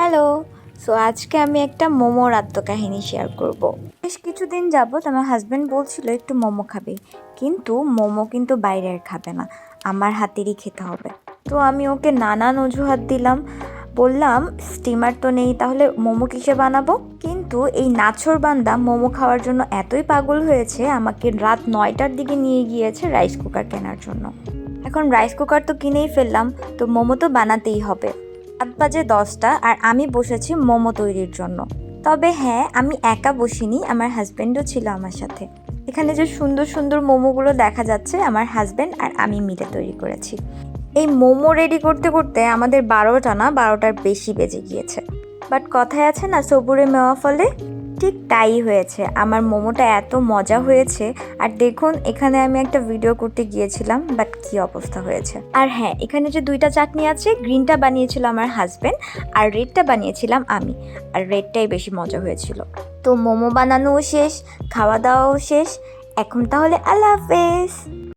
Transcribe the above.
Hello. আজকে আমি একটা মোমোর আত্মকাহিনী শেয়ার করব। বেশ কিছুদিন যাবত আমার হাজব্যান্ড বলছিল একটু মোমো খাবে, কিন্তু মোমো কিন্তু বাইরের খাবে না, আমার হাতেরই খেতে হবে। তো আমি ওকে নানান অজুহাত দিলাম, বললাম স্টিমার তো নেই, তাহলে মোমো কিসে বানাবো। কিন্তু এই নাছোড়বান্দা মোমো খাওয়ার জন্য এতই পাগল হয়েছে, আমাকে রাত 9টার দিকে নিয়ে গিয়েছে রাইস কুকার কেনার জন্য। এখন রাইস কুকার তো কিনেই ফেললাম, তো মোমো তো বানাতেই হবে। 7 বাজে 10টা আর আমি বসেছি মোমো তৈরির জন্য। তবে হ্যাঁ, আমি একা বসিনি, আমার হাজব্যান্ডও ছিল আমার সাথে। এখানে যে সুন্দর সুন্দর মোমোগুলো দেখা যাচ্ছে, আমার হাজব্যান্ড আর আমি মিলে তৈরি করেছি। এই মোমো রেডি করতে করতে আমাদের 12টা না 12টার বেশি বেজে গিয়েছে। বাট কথায় আছে না, সবুরে মেওয়া ফলে, ঠিক তাই হয়েছে। আমার মোমোটা এত মজা হয়েছে। আর দেখুন, এখানে আমি একটা ভিডিও করতে গিয়েছিলাম, বাট কি অবস্থা হয়েছে। আর হ্যাঁ, এখানে যে 2টা চাটনি আছে, গ্রিনটা বানিয়েছিল আমার হাজব্যান্ড আর রেডটা বানিয়েছিলাম আমি। আর রেডটাই বেশি মজা হয়েছিল। তো মোমো বানানোও শেষ, খাওয়া দাওয়াও শেষ। এখন তাহলে আল্লাহ হাফেজ।